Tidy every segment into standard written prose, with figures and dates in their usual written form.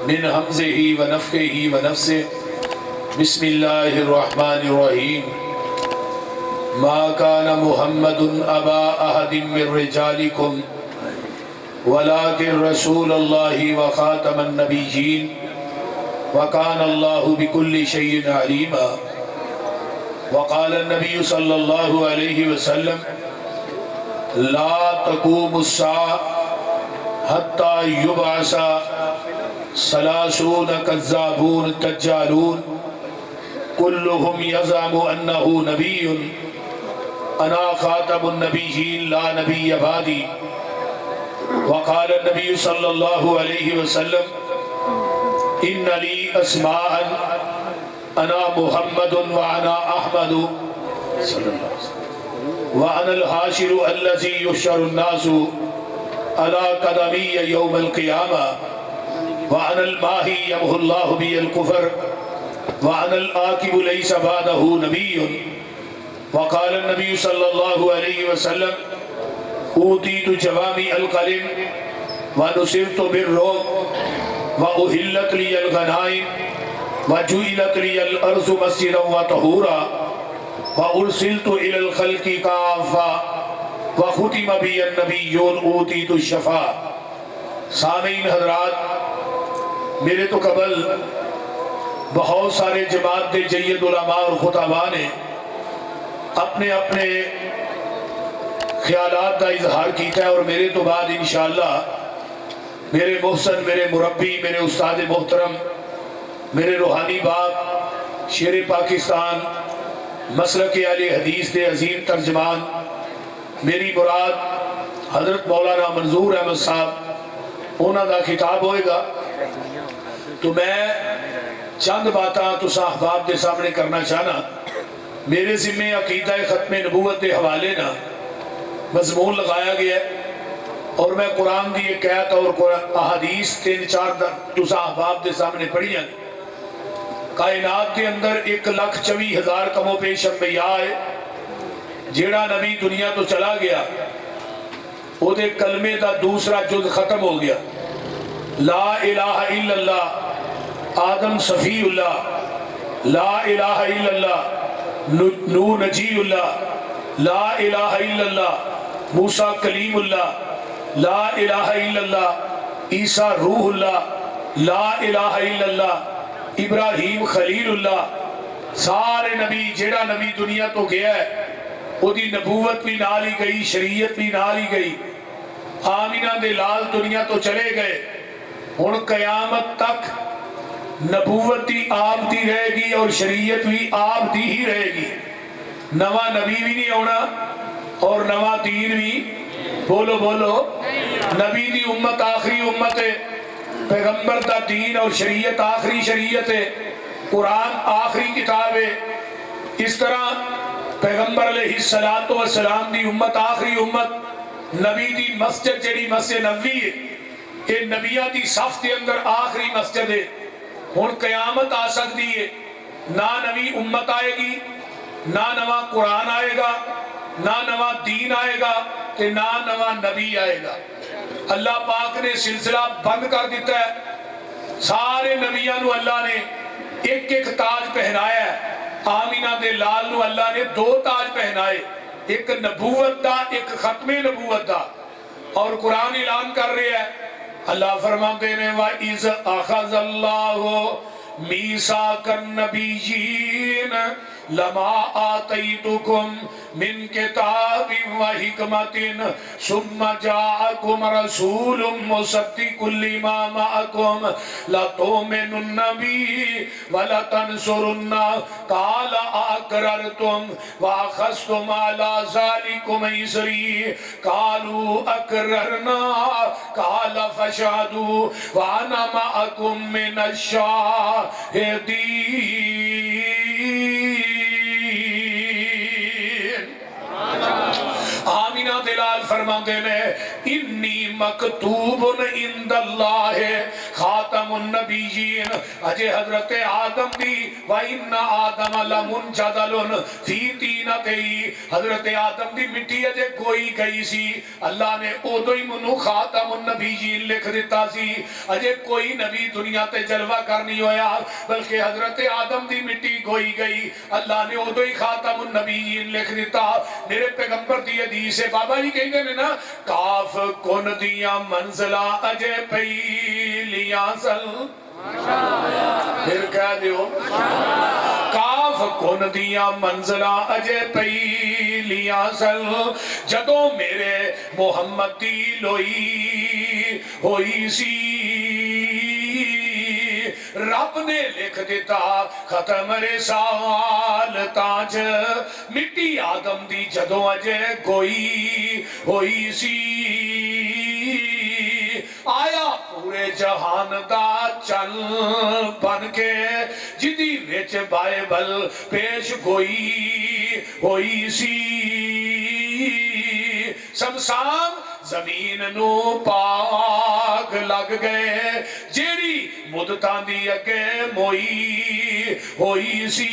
من حمزه ونفخه ونفسه بسم الله الرحمن الرحيم ما كان محمد أبا أحد من رجالكم ولكن رسول الله وخاتم النبيين وكان الله بكل شيء عليما وقال النبي صلى الله عليه وسلم لا تقوم الساعة حتى يبعث 30 كذابون دجالون كلهم يزعم أنه نبي أنا خاتم النبيين لا نبي بعدي وقال النبي صلى الله عليه وسلم إن لي أسماء أنا محمد وأنا أحمد صلى الله عليه وسلم وأنا الحاشر الذي يحشر الناس على قدمي يوم القيامة وأنا الماحي يمحو الله بي الكفر وأنا العاقب ليس بعده نبي وقال النبي صلى الله عليه وسلم أوتيت جوامع الكلم ونصرت بالرعب وأحلت لي الغنائم وجعلت لي الأرض مسجدا وطهورا وأرسلت إلى الخلق كافة وختم بي النبيون أوتيت الشفاعة. سامعین حضرات، میرے تو قبل بہت سارے جماعت دے جید علماء اور خطباء نے اپنے اپنے خیالات کا اظہار کیتا ہے، اور میرے تو بعد انشاءاللہ میرے محسن، میرے مربی، میرے استاد محترم، میرے روحانی باپ، شیر پاکستان، مسلک اہل حدیث دے عظیم ترجمان، میری مراد حضرت مولانا منظور احمد صاحب انہاں دا خطاب ہوئے گا، تو میں چند باتاں تساں احباب دے سامنے کرنا چاہنا. میرے ذمہ عقیدہ ختم نبوت دے حوالے نہ مضمون لگایا گیا ہے، اور میں قرآن دی ایک آیت اور احادیث 3-4 تساں احباب دے سامنے پڑھی ہیں. کائنات کے اندر 1,24,000 کم و بیش انبیاء ہے. جیڑا نبی دنیا تو چلا گیا وہ دے کلمے دا دوسرا جز ختم ہو گیا. لا الہ الا اللہ آدم صفی اللہ، لا الہ الا اللہ نوح نجی اللہ، لا الہ الا اللہ موسیٰ کلیم اللہ، لا الہ الا اللہ عیسیٰ روح اللہ، لا الہ الا اللہ ابراہیم خلیل اللہ. سارے نبی، جیڑا نبی دنیا تو گیا ہے وہ دی نبوت بھی نال ہی گئی، شریعت بھی نال ہی گئی. آمینہ دے لال دنیا تو چلے گئے. ہن قیامت تک نبوت دی آپ دی رہے گی اور شریعت بھی آپ دی ہی رہے گی. نواں نبی بھی نہیں ہونا اور نواں دین بھی. بولو بولو. نبی دی امت آخری امت ہے، پیغمبر دا دین اور شریعت آخری شریعت ہے، قرآن آخری کتاب ہے. اس طرح پیغمبر علیہ السلام دی امت آخری امت. نبی دی مسجد جیڑی مسجد نبوی ہے، یہ نبیہ دی صف دے اندر آخری مسجد ہے. ہن قیامت آ سکتی ہے، نہ نبی امت آئے گی، نہ نواں قرآن آئے گا، نہ نواں دین آئے گا، کہ نہ نواں نبی آئے گا. اللہ پاک نے سلسلہ بند کر دیتا ہے. سارے نبیوں نو اللہ نے ایک ایک تاج پہنایا ہے. آمینہ دے لال نو اللہ نے 2 تاج پہنائے، ایک نبوت دا، ایک ختم نبوت دا. اور قرآن اعلان کر رہے ہیں، اللہ فرماتے ہیں وَإِذْ أَخَذَ اللَّهُ مِيثَاقَ النَّبِيِّينَ لَمَا آتَيْتُكُم مِّن كِتَابٍ وَحِكْمَةٍ ثُمَّ جَاءَكُمْ رَسُولٌ مُصَدِّقٌ لِّمَا مَعَكُمْ لَتُؤْمِنُنَّ بِهِ وَلَتَنصُرُنَّهُ قَالَ أَأَقْرَرْتُمْ وَأَخَذْتُمْ عَلَىٰ ذَٰلِكُمْ إِصْرِي قَالُوا أَقْرَرْنَا قَالَ فَاشْهَدُوا وَأَنَا مَعَكُم مِّنَ الشَّاهِدِينَ. آمینہ دلال فرماتے ہیں انی مکتوب عند اللہ خاتم النبیین اجے حضرت آدم دی وَإِنَّ آدَمَ لَمُنْجَدَلٌ فِي طِينَتِهِ حضرت آدم دی مٹی اجے کوئی گئی سی اللہ نے ادو ہی منو خاتم النبیین لکھ دیتا سی اجے کوئی نبی دنیا تے جلوہ کرنی ہویا بلکہ حضرت آدم دی مٹی کوئی گئی اللہ نے ادو ہی خاتم النبیین لکھ دیتا میرے پیغمبر دی حدیث ہے بابا جی کہیں گے نا کاف کن دیا منزلہ اجے پہلیاں سل پھر کہہ دیو کاف کن دیا منزلہ اجے پہلیاں سل جدوں میرے محمد دی لوئی ہوئی سی رب نے لکھ دیتا ختم رسال تاج مٹی آدم دی جدوں اجے کوئی ہوئی سی آیا پورے جہان دا چل بن کے جدی وچ بائبل پیش گوئی ہوئی سی سمسام زمین نو پاک لگ گئے جیڑی مدتاں دی اگے موئی ہوئی سی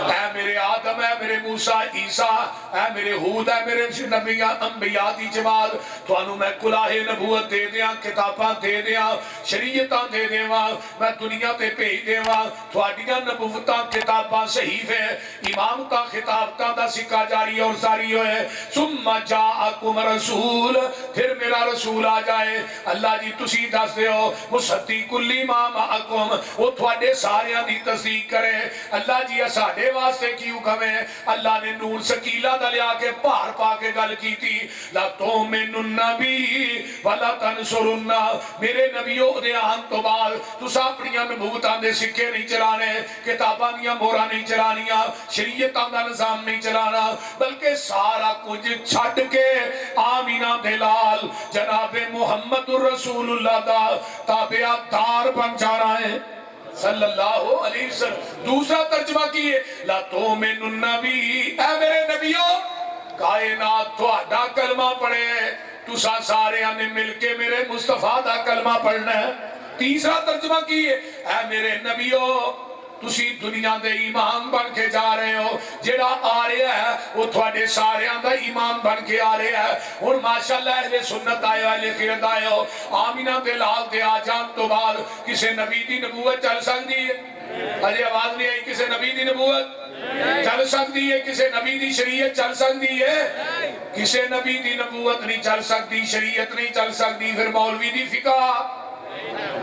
اے میرے آدم اے میرے موسیٰ عیسیٰ اے میرے حود اے میرے نبیاں انبیاء دی جماعت توانو میں کلاہ نبوت دے دیاں کتاباں دے دیاں شریعتاں دے دیواں میں دنیا تے بھیج دیواں تواڈیاں نبوتاں کتاباں صحیفے امامتاں خطابتاں دا سکہ جاری اور ساری ہوئے ثم جاءکم رسول پھر میرا رسول آ جائے اللہ جی تسی دس دیو مصدق لما معکم وہ تواڈے ساریاں دی تصدیق کرے اللہ جی ساڈے واسطے کی حکم ہے اللہ نے نور سکیلہ دلیا کے پار پا کے گل کی تھی لا تؤمنوا النبی ولا تنصروا میرے نبیوں دے آن تو بعد تسا اپنیاں نبوتاں دے سکے نہیں چلانے کتاباں دیاں مہراں نہیں چلانیاں شریعتاں دا نظام نہیں چلانا بلکہ سارا کچھ چھڈ کے آمینہ دلال جناب محمد رسول اللہ دا تابعہ دار بن جانا ہے صلی اللہ علیہ وسلم دوسرا ترجمہ کیے لا تؤمنوا النبی اے میرے نبیوں کائنات تہاڈا کلمہ پڑھے تسا سارے نے مل کے میرے مصطفیٰ دا کلمہ پڑھنا ہے تیسرا ترجمہ کیے اے میرے نبیوں تسی دنیا دے ایمان بن کے جا رہے ہو جڑا آ رہا ہے وہ تھوڑے سارے دا ایمان بن کے آ رہا ہے اور ماشاءاللہ اہل سنت آئے اہل خیرت آئے ہو آمینہ دے لال دے آ جان تو بعد کسے نبی دی نبوت چل سکتی ہے اجے آواز نہیں آئی کسے نبی دی نبوت چل سکتی ہے کسے نبی دی شریعت چل سکتی ہے کسے نبی دی نبوت نہیں چل سکتی شریعت نہیں چل سکتی پھر مولوی دی فقہ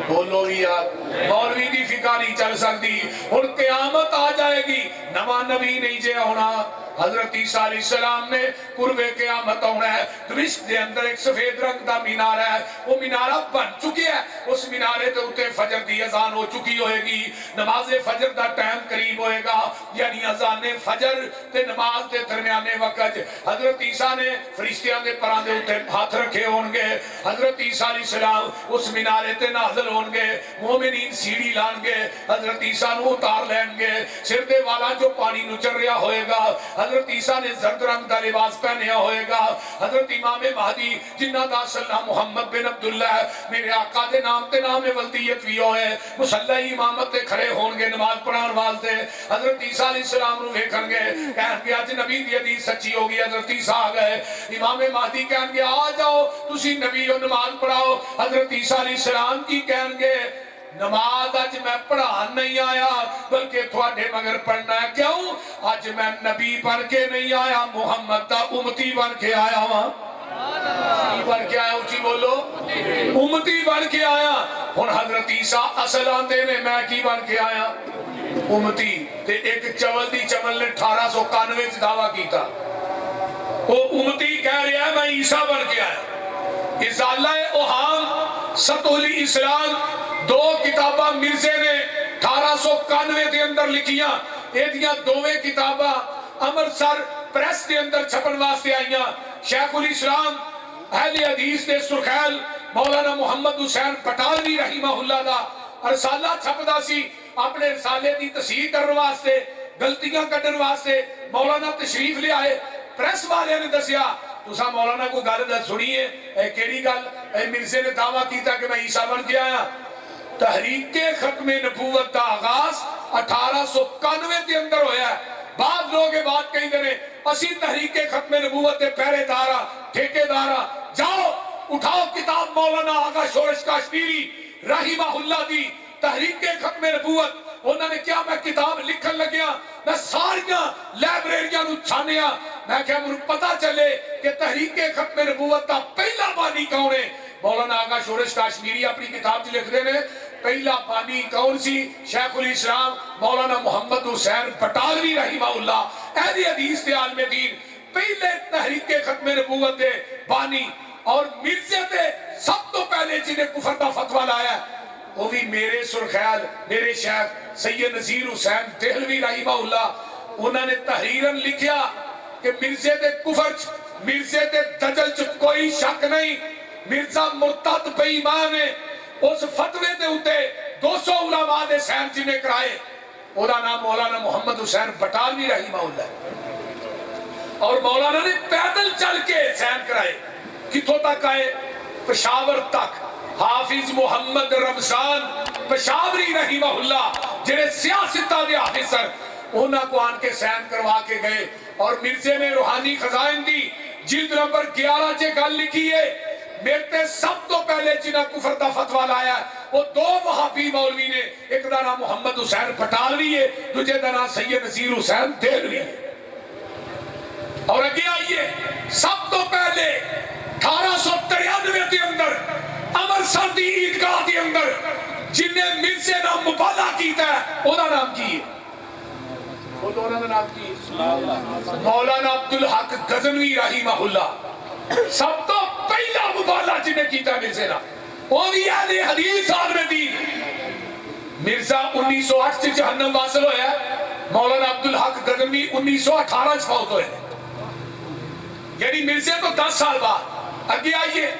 بولو یار مولوی دی فقہ نہیں چل سکتی اور قیامت آ جائے گی نواں نبی نہیں جے ہونا حضرت عیسیٰ علیہ السلام نے قرب قیامت ہونا ہے دمشق دے اندر ایک سفید رنگ دا مینارہ ہے وہ مینارہ بن چکی ہے اس مینارے تے اتے فجر دی اذان ہو چکی ہوئے گی نماز فجر دا ٹائم قریب ہوئے گا یعنی اذان فجر تے نماز دے درمیانے وقت حضرت عیسیٰ نے فرشتیاں دے پران دے اتے ہاتھ رکھے ہون گے حضرت عیسیٰ علیہ السلام اس مینارے تے نازل ہون گے مومنین سیڑھی لان گے حضرت عیسیٰ نو اتار لین گے سر دے والا جو پانی نو چر رہا ہوئے گا حضرت عیسیٰ نے زرد رنگ دا لباس پہنیا ہوئے گا حضرت امام مہدی جنہ دا صلی محمد بن عبداللہ میرے آقا دے نام تے نام ولدیت بھی ہوئے مسلح امامت تے کھڑے ہون گے نماز پڑھان واسطے حضرت عیسیٰ علیہ السلام نو دیکھن گے کہن گے اج نبی دی حدیث سچی ہوگی حضرت عیسیٰ آ گئے امام مہدی کہن گے آ جاؤ تسی نبی ہو نماز پڑھاؤ حضرت عیسیٰ علیہ السلام کی کہن گے نماز آج میں پڑھان نہیں آیا بلکہ تھوڑے مگر پڑھنا ہے کیوں آج میں نبی بن کے نہیں آیا محمد دا امتی بن کے آیا ہوں بن کے آیا اچھی بولو امتی بن کے آیا ہن حضرت عیسیٰ اصل آندے نے میں کی بن کے آیا امتی تے ایک چول دی چمل نے 1891 دعویٰ کیتا وہ امتی کہہ رہا ہے میں عیسیٰ بن کے آیا ازالہ اوہام سطح اسلام دو کتابہ مرزے نے 1891 دے اندر لکھیاں یہ دیاں دوویں کتابہ امرتسر پریس دے اندر چھپن واسطے آئیاں شیخ الاسلام اہل حدیث دے سرخیل مولانا محمد حسین پٹالوی رحمہ اللہ دا رسالہ چھپدا سی اپنے رسالے دی تصحیح کرن واسطے غلطیاں کڈن واسطے مولانا تشریف لے آئے پریس والے نے دسیا تسا مولانا کو گل دس سنی ہے اے کیڑی گل اے مرزے نے دعویٰ کیتا کہ میں عیسیٰ بن کے آیا تحریک ختم نبوت دا آغاز 1891 کے اندر ہویا ہے بعض لوگ یہ بات کہیں دے اسی تحریک ختم نبوت دے پہرے دارا ٹھیکے دارا جاؤ اٹھاؤ کتاب مولانا آغا شورش کاشمیری رحمہ اللہ دی تحریک ختم نبوت انہوں نے کیا میں کتاب لکھن لگیا میں ساریاں لائبریریاں نو چھانیا میں کیا مجھے پتا چلے کہ تحریک ختم نبوت دا پہلا بانی کون ہے مولانا آغا شورش کاشمیری اپنی کتاب جو لکھ دے پہلا بانی کون سی شیخ الاسلام مولانا محمد حسین بٹالوی رحمہ اللہ اہل حدیث تے عالم دین پہلے تحریک ختم نبوت دے بانی اور مرزے تے سب تو پہلے جنہیں کفر دا فتوہ لایا وہ بھی میرے سرخیال میرے شیخ سید نذیر حسین دہلوی رحمہ اللہ انہوں نے تحریراً لکھیا کہ مرزے تے کفر مرزے تے دجل چ کوئی شک نہیں مرزا مرتد بے ایمان ہے اس فتوے دے ہوتے 200 علماء دے سین جنہیں کرائے وہ دا نام مولانا محمد حسین بٹالوی رحمہ اللہ ہے اور مولانا نے پیدل چل کے سین کرائے کتھوں تک آئے پشاور تک حافظ محمد رمضان پشاوری رحمہ اللہ جنہیں سیاستہ دے حافظر انہاں کو آن کے سین کروا کے گئے اور مرزے نے روحانی خزائن دی جلد نمبر 11 چے گل لکھی ہے میرے سب تو پہلے جنہاں کفر دا فتوہ لایا ہے وہ دو وہابی مولوی نے ایک دا نام محمد حسین بٹالوی ہے دوسرے دا نام سید نذیر حسین دہلوی ہے اور اگے آئیے سب تو پہلے 1893 کے اندر امرسر دی عیدگاہ کے اندر جنہیں مرزے نام مبالہ کیتا ہے وہ دا نام کی ہے وہ دونوں دا نام کی ہے مولانا عبدالحق غزنوی رحمہ اللہ سب تو پہلا مبالہ جنہیں کیتا ہے مرزے نام وہ بھی اہل حدیث عالم دین مرزا 1908 سے جہنم واصل ہویا ہے مولانا عبدالحق غزنوی 1918 سے فوت ہوئے یعنی مرزے تو 10 سال بعد اگے آئیے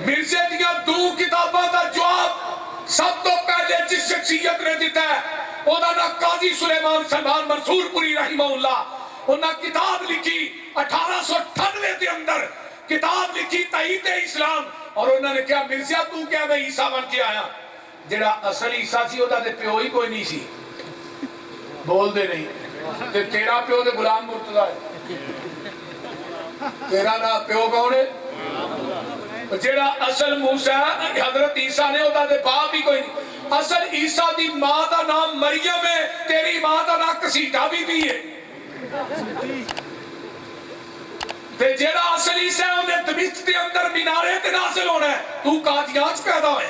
مرزے دیا دو کتاباں دا جواب سب تو پہلے جس شخصیت نے دیتا ہے انہوں نے قاضی سلیمان سلمان منصور پوری رحمہ اللہ انہوں نے کتاب لکھی 1898 کے اندر کتاب لکھی تحید اسلام اور انہوں نے کہا مرزا تو کیا میں عیسیٰ بن کے آیا جڑا اصل عیسیٰ سی ہوتا دے پیو ہی کوئی نہیں سی بول دے نہیں تے تیرا پیو دے غلام مرتضی ہے تیرا نا پیو کون ہے جڑا اصل موسیٰ حضرت عیسیٰ نے ہوتا دے باپ بھی کوئی نہیں اصل عیسیٰ دی ماں دا نام مریم ہے تیری ماں دا نام کسیٹا بھی ہے تے جڑا اصل عیسیٰ انہیں دمشق دے اندر مینارے تے نازل ہونا ہے تو قادیانچ پیدا ہوئے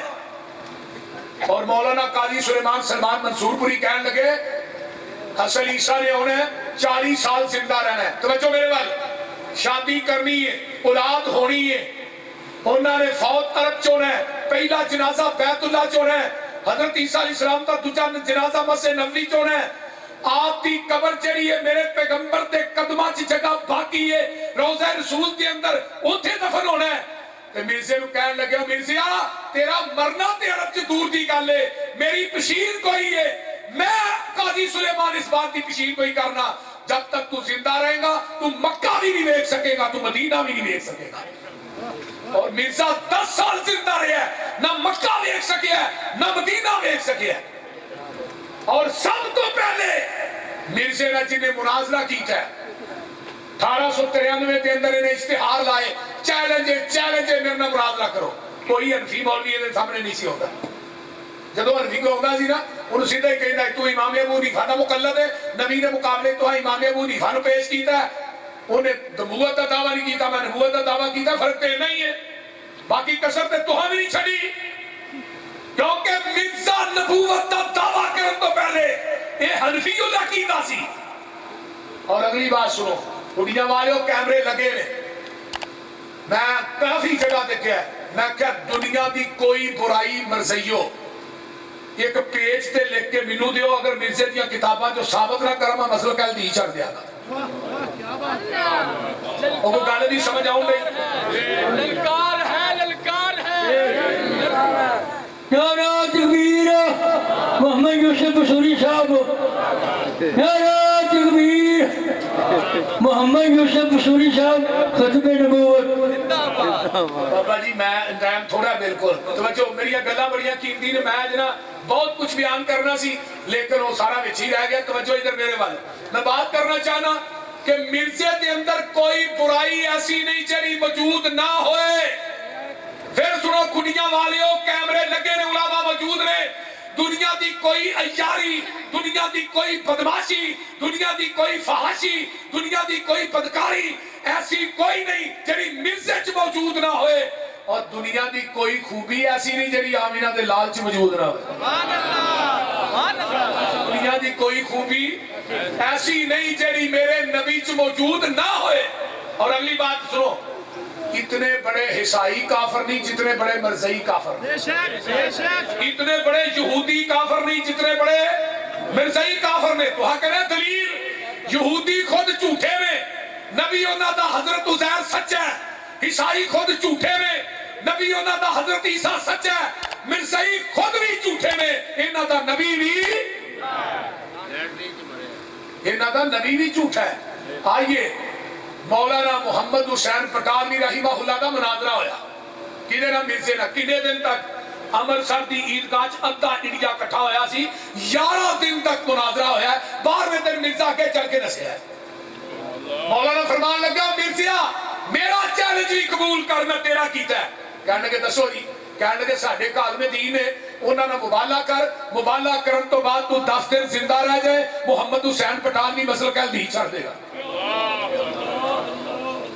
اور مولانا قاضی سلیمان سلمان منصور پوری کہنے لگے اصل عیسیٰ نے انہیں 40 سال زندہ رہنا ہے توجہ میرے بھائی شادی کرنی ہے اولاد ہونی ہے انہوں نے فوت عرب چونا ہے پہلا جنازہ بیت اللہ چونا ہے حضرت عیسیٰ علیہ السلام کا دوجا جنازہ مسجد نبوی چونا ہے آپ دی قبر چڑھی ہے میرے پیغمبر دے قدمہ چی جگہ باقی ہے روضہ رسول کے اندر اتھے دفن ہونا ہے تو مرزے نو کہنے لگے مرزیا تیرا مرنا تے عرب چی دور دی گل ہے میری پشیر کوئی ہے میں قاضی سلیمان اس بات کی پشیر کوئی کرنا جب تک تو زندہ رہے گا تو مکہ بھی نہیں دیکھ سکے گا تو مدینہ بھی نہیں دیکھ سکے گا اور مرزا 10 سال زندہ رہے ہیں نہ مکہ دیکھ سکے ہے نہ مدینہ دیکھ سکے ہے اور سب تو پہلے مرزے نے جنہیں مناظرہ کیتا ہے 1893 کے اندر انہیں اشتہار لائے چیلنج میرے نہ مناظرہ کرو کوئی حنفی مولوی ہے سامنے نہیں سی ہوتا جدو حنفی کو ہوتا سی نا انہوں سیدھا ہی کہتا ہے تو امام ابو حنیفہ نہ مقلد ہے نبی نے مقابلے تو امام ابو حنیفہ نے پیش کیتا ہے انہیں نبوت کا دعویٰ نہیں کیتا میں نبوت کا دعویٰ کیتا فرق تے نہیں ہے باقی کسر تے تو ہمیں نہیں چھڑی کیونکہ مرزا نبوت کا دعویٰ کرنے تو پہلے یہ حنفی اللہ کیتا سی اور اگلی بات سنو دنیا والوں کیمرے لگے نے میں کافی جگہ دیکھا ہے میں کیا دنیا دی کوئی برائی مرضیو ایک پیج تے لکھ کے منو دیو اگر مرزے دیا کتاباں جو ثابت نہ کرا میں مسئلہ کہل نہیں چڑھ دیا گا وہ کو گالے نہیں سمجھ آؤں گئی للکار ہے نعرہ تکبیر محمد یوسف بصوری صاحب نعرہ تکبیر محمد یوسف بصوری صاحب ختم نبوت بابا جی میں ٹائم تھوڑا بالکل توجہ میری گلاں بڑیاں قیمتی نے میں جنا بہت کچھ بیان کرنا سی لیکن وہ سارا وچ ہی رہ گیا توجہ ادھر میرے وال میں بات کرنا چاہنا کہ مرزے دے اندر کوئی برائی ایسی نہیں جڑی موجود نہ ہوئے پھر سنو کڑیاں والیوں کیمرے لگے نے علماء موجود نے دنیا دی کوئی عیاری دنیا دی کوئی بدماشی دنیا دی کوئی فحاشی دنیا دی کوئی بدکاری ایسی کوئی نہیں جڑی مرزے چ موجود نہ ہوئے اور دنیا دی کوئی خوبی ایسی نہیں جڑی آمینہ دے لال چ موجود نہ ہوئے سبحان اللہ دنیا دی کوئی خوبی ایسی نہیں جڑی میرے نبی چ موجود نہ ہوئے اور اگلی بات سنو اتنے بڑے عیسائی کافر نہیں جتنے بڑے مرزئی کافر اتنے بڑے یہودی کافر نہیں جتنے بڑے مرزئی کافر نے تو ہاں کہنے دلیل یہودی خود جھوٹے میں نبی انہاں دا حضرت عزیر سچا ہے عیسائی خود جھوٹے میں نبی انہاں دا حضرت عیسیٰ سچا ہے مرزئی خود بھی جھوٹے میں انہاں دا نبی بھی جھوٹا ہے آئیے مولانا محمد حسین پٹالوی رحمہ اللہ کا مناظرہ ہویا کنے نہ مرزے نہ کنے دن تک امرتسر دی عیدگاہ ادھا انڈیا کٹھا ہویا سی 11 دن تک مناظرہ ہویا ہے 12ویں دن مرزا کے چل کے نسیا ہے مولانا فرمان لگا مرزیا میرا چیلنج بھی قبول کر میں تیرا کیتا ہے کہنے کے دسو جی کہنے کے ساڑھے کال میں دین ہے انہوں نے مبالغہ کرن تو بعد تو 10 دن زندہ رہ جائے محمد حسین پٹالوی مسئلہ کہل نہیں چھڑ دے گا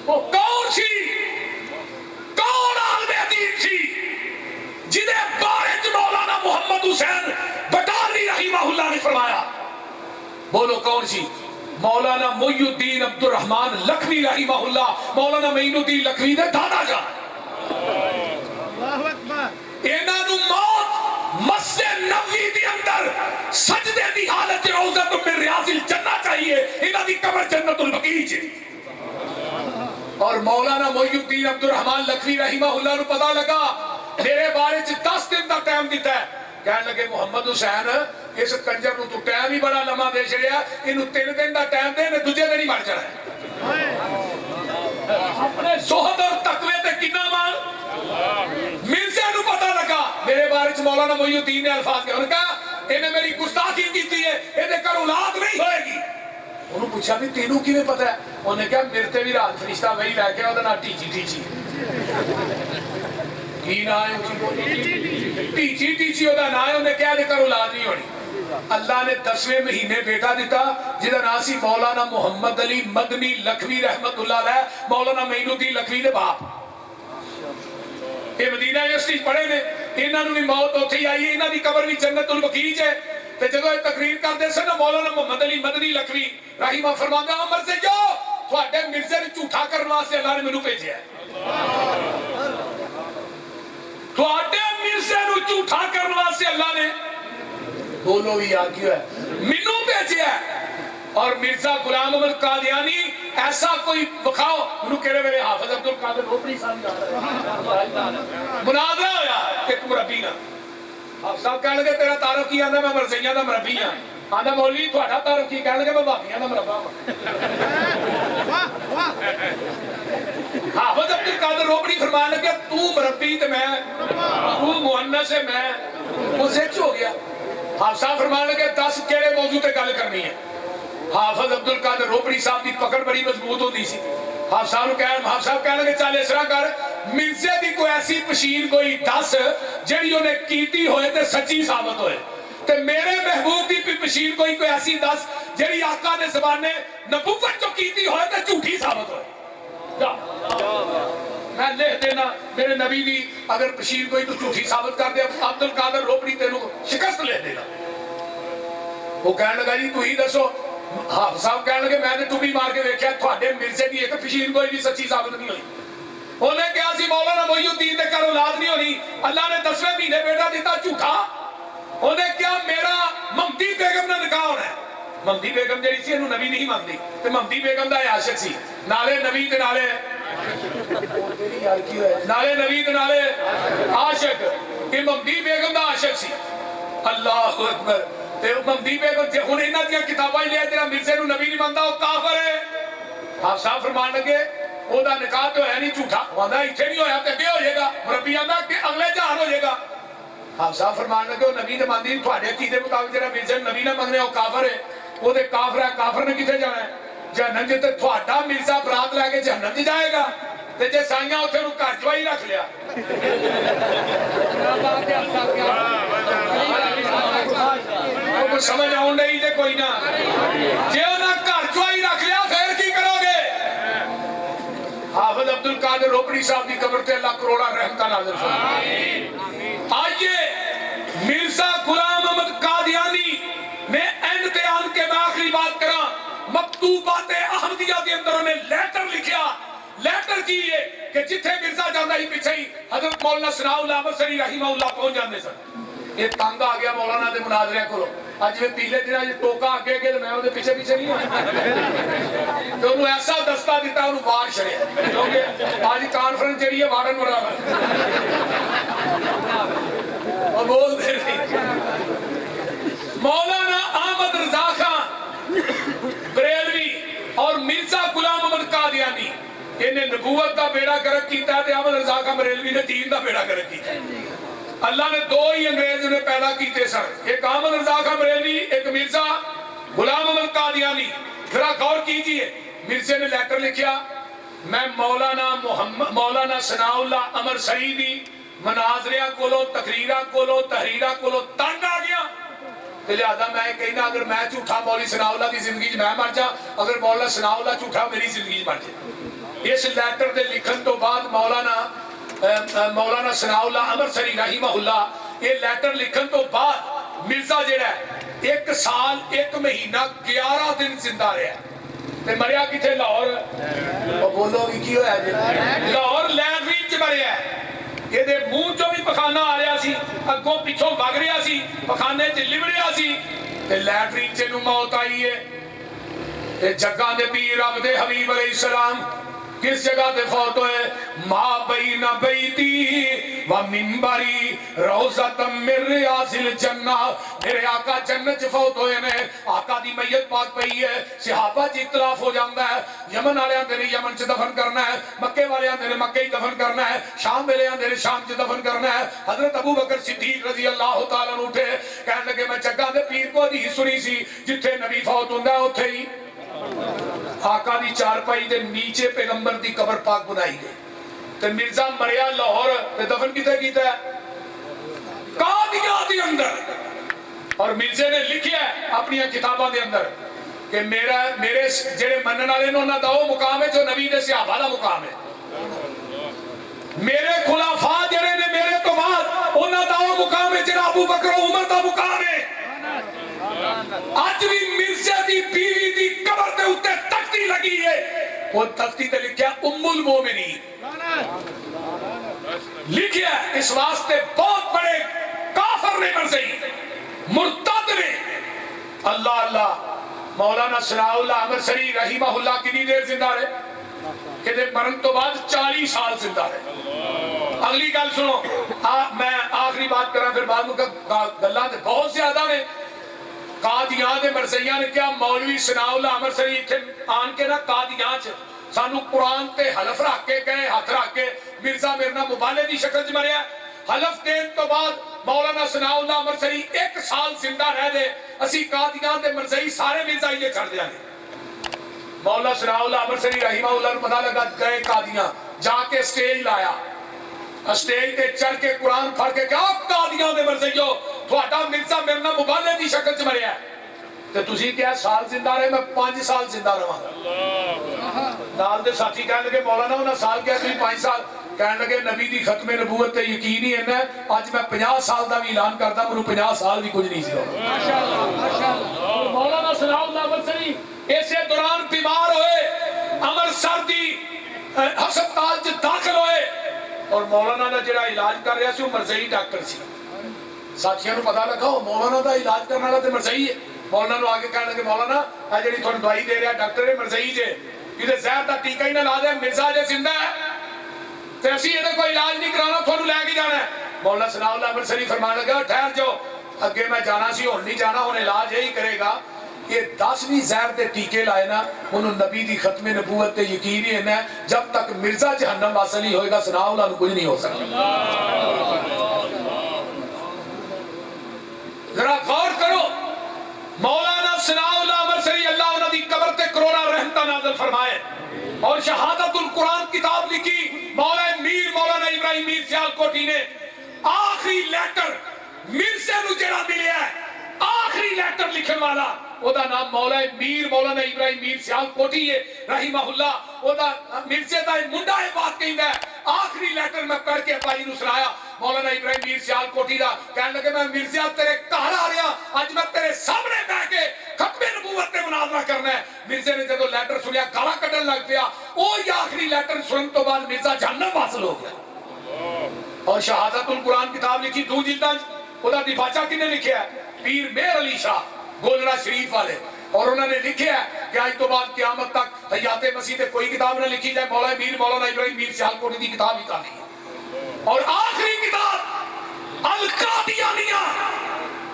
وہ کون سی کون عالم حدیث سی جنہیں بارے مولانا محمد حسین پٹالوی رحمہ اللہ نے فرمایا بولو کون سی مولانا محی الدین عبد الرحمن لکھوی رحمہ اللہ مولانا معین الدین لکھوی نے دادا جان انہاں نو موت مسجد نبوی دی اندر سجدے دی حالت روضۃ من ریاض الجنہ چاہیے انہاں دی قبر جنت البقیع ہے اور مولانا محی الدین عبد الرحمن لکھوی رحمہ اللہ نو پتہ لگا میرے بارے 10 دن دا ٹائم دیتا ہے کہنے لگے محمد حسین اس کنجر نو تو ٹائم ہی بڑا لمحہ دے چھڑیا انہوں 3 دن دا ٹائم دے نے دوجے دن ہی مر جانا ہے اپنے زہد اور تقوی تے کتنا مان مرزے نو پتہ لگا میرے بارے مولانا محی الدین نے الفاظ کہا انہوں نے کہا انہیں میری گستاخی کیتی ہے انہیں کر اولاد نہیں ہوئے گی انہوں پوچھا بھی تینوں کی میں پتہ ہے انہوں نے کہا مرتے بھی رات فرشتہ وہی رہ کے انہوں نے ٹیچی کی نہ آئے ٹیچی ہوتا نہ آئے انہیں کہا دیکھر اولاد نہیں ہونی اللہ نے 10ویں مہینے بیٹا دیتا جدہ ناسی مولانا محمد علی مدنی لکھوی رحمت اللہ علیہ مولانا معین الدین لکھوی دے باپ یہ مدینہ یونیورسٹی پڑھے نے انہاں نو بھی موت ہوتے ہی آئی انہاں دی قبر بھی جنت البقیع ہے تے جدوں یہ تقریر کردے سن مولانا محمد علی مدنی لکھوی رحمہ فرماندا عمر سے جو تواڈے مرزے نوں جھوٹا کرن واسطے اللہ نے مینوں بھیجیا ہے تواڈے مرزے نوں جھوٹا کرن واسطے اللہ نے بولو بھی آ کیوں ہے مینوں بھیجیا ہے اور مرزا غلام احمد قادیانی ایسا کوئی بکھاؤ انہوں کہنے میرے حافظ عبد القادر روپڑی صاحب مناظرہ ہویا ایک مربی نا آپ صاحب کہنے لگے تیرا تعارف کی آندھا میں مرزیاں دا مربی ہاں آندھا مولوی تھوڑا تعارف کی کہنے لگے میں بابیاں دا مربا ہوں حافظ عبد القادر روپڑی فرمان لگے تو مربی تے میں تو مؤنث ہے میں وہ زچ ہو گیا حافظ صاحب فرمان لگے 10 کیڑے موضوع تے گل کرنی ہے حافظ عبد القادر روپڑی صاحب دی پکڑ بڑی مضبوط ہوتی سی حافظ صاحب کہنے لگے چل اس طرح کر مرزے دی کوئی ایسی پشین کوئی 10 جڑی انہیں کیتی ہوئے تے سچی ثابت ہوئے تے میرے محبوب دی پشین کوئی ایسی 10 جڑی آقا نے زبانے نبوت جو کیتی ہوئے تے جھوٹی ثابت ہوئے میں لکھ دینا میرے نبی دی اگر پشین کوئی تو جھوٹی ثابت کر دے عبد القادر روپڑی تینوں شکست لے دینا وہ کہنے لگا جی تو ہی دسو حافظ صاحب کہنے لگے میں نے ٹوپی مار کے دیکھا تھوڑے مرزے دی ایک پشین کوئی بھی سچی ثابت نہیں ہوئی انہیں کہا سی مولانا محی الدین دے کر اولاد نہیں ہونی اللہ نے 10ویں مہینے بیٹا دیتا جھوٹا انہیں کیا میرا ممتی بیگم نے نکاح ہونا ہے ممتی بیگم جڑی سی انہوں نبی نہیں مانتی تے ممتی بیگم دا عاشق سی نالے نبی تے نالے نبی تے نالے عاشق کہ ممتی بیگم دا عاشق سی اللہ اکبر تے ممتی بیگم ہن انہاں دیاں کتاباں لے تیرا مرزے نو نبی نہیں ماندا او کافر ہے آپ صاحب فرمان لگے وہ نکاح تو ہے نہیں جھوٹا آدھا اتنے نہیں ہویا تو اگے ہو جائے گا مربی آدھا کہ اگلے جہان ہو جائے گا آپ صاحب فرمان لگے وہ نبی نے مانگی تھوڑے عقیدے مطابق جہاں مرزا نبی نے منگنے وہ کافر ہے وہ کافر ہے کافر نے کتنے جانا ہے جہنم جتے تھوڑا مرزا برات لے کے جہنم جی جائے گا تے جے سائیاں اتنے گھر چوائی رکھ لیا سمجھ آؤں نہیں جے کوئی نہ جے انہاں گھر چوائی رکھ لیا پھر کی کرو گے حافظ عبد القادر روپڑی صاحب کی قبر تے اللہ کروڑا رحمتہ نازل فرمائے آئیے مرزا غلام احمد قادیانی میں اینڈ تے آن کے میں آخری بات کرا مکتوبات احمدیہ کے اندر انہیں لیٹر لکھیا لیٹر کی یہ کہ جتھے مرزا جاندہ ہی پیچھے ہی حضرت مولانا ثناء اللہ مصری رحمہ اللہ پہنچ جاندے سن یہ تانگا آ گیا مولانا دے مناظرہ کرو آج میں پیلے دن آج ٹوکا آگے گئے میں انہیں پیچھے پیچھے نہیں ہوں تو انہوں ایسا دستہ دیتا انہوں وار شڑے کیونکہ آج کانفرنس جڑی ہے وارن مرا اور بول دے رہی مولانا احمد رضا خان بریلوی اور مرزا غلام احمد قادیانی انہیں نبوت کا بیڑا گرک کیتا ہے احمد رضا خان بریلوی نے دین کا بیڑا گرک کیتا ہے اللہ نے دو ہی انگریز انہیں پیدا کیتے سر ایک احمد رضا خان بریلوی ایک مرزا غلام احمد قادیانی ذرا غور کیجئے مرزے نے لیٹر لکھیا میں مولانا ثناء اللہ امر سعیدی مناظریاں کولو تقریرہ کولو تحریرہ کولو تنگ آ گیا لہذا میں کہنا اگر میں جھوٹا مولوی ثناء اللہ کی زندگی میں مر جا اگر مولانا ثناء اللہ جھوٹا میری زندگی مر جائے اس لیٹر دے لکھن تو بعد مولانا ثناء اللہ امر سری رحمہ اللہ یہ لیٹر لکھن تو بعد مرزا جڑا ہے 1 سال 1 مہینہ 11 دن زندہ رہا تے مریا کتھے لاہور اور بولو گی کی ہویا جی لاہور لیٹرین چ مریا ہے یہ دے منہ چوں بھی پخانہ آ رہا سی اگوں پیچھوں بگ رہا سی پخانے چ لبڑیا سی تے لیٹرین چ نوں موت آئی ہے تے جگہ دے پیر رب دے حبیب علیہ السلام کس جگہ تے فوت ہوئے ما بین بیتی و منبری روزۃ من ریاض الجنہ میرے آقا جنت فوت ہوئے نے آقا دی میت پاک پئی ہے صحابہ جی اختلاف ہو جاندہ ہے یمن والے اندر یمن چ دفن کرنا ہے مکے والے اندر مکے ہی دفن کرنا ہے شام والے اندر شام چ دفن کرنا ہے حضرت ابو بکر صدیق رضی اللہ تعالیٰ عنہ اٹھے کہنے لگے میں جگہ دے پیر کو حدیث سنی سی جتھے نبی فوت ہوندا ہے اوتھے ہی آقا دی چارپائی دے نیچے پیغمبر دی قبر پاک بنائی گئی تے مرزا مریا لاہور تے دفن کیتے کیتا ہے قادیاں دی اندر اور مرزے نے لکھیا ہے اپنی کتاباں دے اندر کہ میرے جڑے منن والے نے انہاں دا او مقام ہے جو نبی دے صحابہ دا مقام ہے میرے خلفاء جڑے نے میرے تو بعد انہاں دا او مقام ہے جڑا ابو بکر و عمر دا مقام ہے آج بھی مرزا دی بیوی دی قبر دے اوتے تختی لگی ہے وہ تختی تے لکھیا ام المومنین لکھیا اس واسطے بہت بڑے کافر نے مرزئی مرتد نے اللہ اللہ مولانا ثناء اللہ امر سری رحمہ اللہ کتنی دیر زندہ رہے کہ دے مرن تو بعد 40 سال زندہ رہے اگلی گل سنو میں آخری بات کرا پھر بعد میں گلاں تے بہت زیادہ نے قادیان دے مرزیاں نے کیا مولوی ثناء اللہ امر سری اتھے آن کے نا قادیان چ سانو قرآن تے حلف رکھ کے گئے ہاتھ رکھ کے مرزا میرنا مبالے دی شکل چ مریا حلف دین تو بعد مولانا ثناء اللہ امر سری 1 سال زندہ رہ دے اسی قادیان دے مرزئی سارے مرزائی یہ چھڑ دیا نے مولانا ثناء اللہ امر سری رحمہ اللہ نے پتہ لگا گئے قادیان جا کے سٹیج لایا اسٹیج تے چڑھ کے قرآن پڑھ کے کہا قادیاں دے مرزیو تھوڑا مرزا میرنا مبالے دی شکل چ مریا ہے تے تسی کیا سال زندہ رہے میں 5 سال زندہ رہا نال دے ساتھی کہنے لگے مولانا انہاں سال کیا تھی 5 سال کہنے لگے نبی دی ختم نبوت تے یقین ہی ہے آج میں 50 سال دا بھی اعلان کرتا منو 50 سال بھی کچھ نہیں سی ماشاءاللہ مولانا ثناء اللہ امر سری ایسے دوران بیمار ہوئے امرتسر دی ہسپتال چ داخل ہوئے اور مولانا نے جڑا علاج کر رہا سی وہ مرزئی ڈاکٹر سی ساتھیاں نو پتہ لگا مولانا دا علاج کرنے والا تے مرزئی ہے مولانا نو آگے کہنے لگے مولانا اے جڑی تھانوں دوائی دے رہا ڈاکٹر ہے مرزئی جے یہ زہر دا ٹیکا ہی نہ لا دے مرزا جے زندہ ہے تے اسی یہ کوئی علاج نہیں کرانا تھانوں لے کے جانا ہے مولانا ثناء اللہ امر سری فرمان لگا ٹھہر جاؤ اگے میں جانا سی ہن نہیں جانا ہن علاج یہی کرے گا یہ 10ویں زہر دے ٹیکے لائے نا انہوں نبی دی ختم نبوت تے یقین ہی ہے جب تک مرزا جہنم واصل نہیں ہوئے گا سنا اللہ نو کچھ نہیں ہو سکتا. ذرا غور کرو مولانا ثناء اللہ مرسری اللہ انہوں دی قبر تے کروڑا رحمتہ نازل فرمائے اور شہادت القرآن کتاب لکھی مولانا ابراہیم میر سیالکوٹی نے. آخری لیٹر مرزے نو جڑا ملیا ہے آخری لیٹر لکھن والا او دا نام مولانا ابراہیم میر سیالکوٹی ہے رحمہ اللہ. او دا مرزے دا منڈا ہے بات کہیں ہے. آخری لیٹر میں پڑھ کے بھائی نو سنایا مولانا ابراہیم میر سیالکوٹی دا کہنے لگے میں مرزا تیرے گھر آ رہا اج میں تیرے سامنے بیٹھ کے ختم نبوت تے مناظرہ کرنا ہے. مرزے نے جدو لیٹر سنیا گالا کڈن لگ پیا. وہی آخری لیٹر سنن تو بعد مرزا جہنم حاصل ہو گیا. اور شہادت القرآن کتاب لکھی 2 جلداں خدا دی بادشاہ کنے لکھیا ہے پیر مہر علی شاہ گولڑا شریف والے. اور انہوں نے لکھیا ہے کہ آج تو بعد قیامت تک حیات مسیح تے کوئی کتاب نہ لکھی جائے مولانا ابراہیم میر سیالکوٹی دی کتاب ہی کافی ہے. اور آخری کتاب القادیانیہ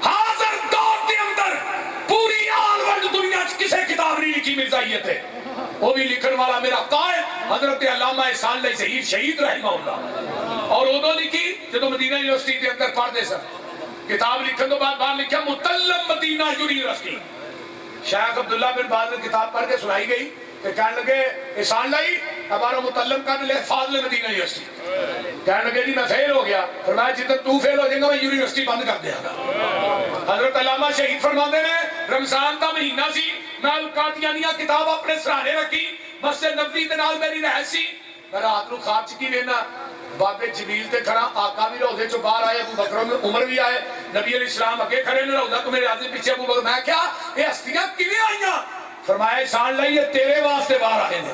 حاضر دور کے اندر پوری آل ورلڈ دنیا کسے کتاب نہیں لکھی مرزائیت ہے. وہ بھی لکھن والا میرا قائد حضرت علامہ احسان اللہ ظہیر شہید رحمہ اللہ. اور وہ لکھی جدو مدینہ یونیورسٹی کے اندر پڑھتے سر کتاب لکھن تو بعد باہر لکھا متلم مدینہ یونیورسٹی. شیخ عبداللہ بن باز نے کتاب پڑھ کے سنائی گئی کہ کہنے لگے احسان لائی ہمارا متلم کرنے لے فاضل مدینہ یونیورسٹی. کہنے لگے جی میں فیل ہو گیا. فرمایا جتنا تو فیل ہو جائے گا میں یونیورسٹی بند کر دیا گا. حضرت علامہ شہید فرماتے ہیں رمضان کا مہینہ سی میں القادیانیہ کتاب اپنے سرانے رکھی مسجد نبوی دے نال میری رہائش سی. میں رات نو خواب چ کی وینا بابے جبریل تے کھڑا آقا بھی روضے چوں باہر آئے ابو بکر عمر بھی آئے نبی علیہ السلام اگے کھڑے نے روضہ کو میرے آدمی پیچھے ابو بکر. میں کیا یہ ہستیاں کیویں آئیاں؟ فرمایا احسان لائی یہ تیرے واسطے باہر آئے نے.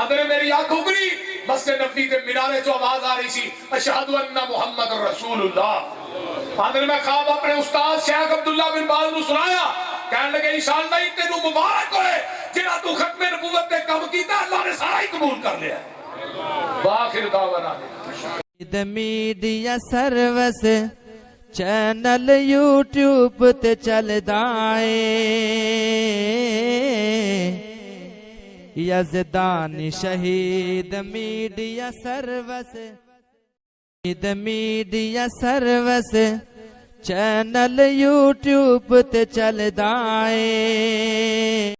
آندے میری آنکھ اگڑی مسجد نبوی کے مینارے چوں آواز آ رہی سی اشہد ان محمد رسول اللہ. آندے میں خواب اپنے استاد شیخ عبداللہ بن باز نو سنایا. کہنے لگے احسان لائی تینوں مبارک ہوئے جنہاں تو ختم نبوت تے کم کیتا اللہ نے سارا ہی قبول کر لیا. باخر دعوانا میڈیا سروس چینل یوٹیوب تے چلدا اے یزدانی شہید میڈیا سروس چینل یوٹیوب تے چلدا اے.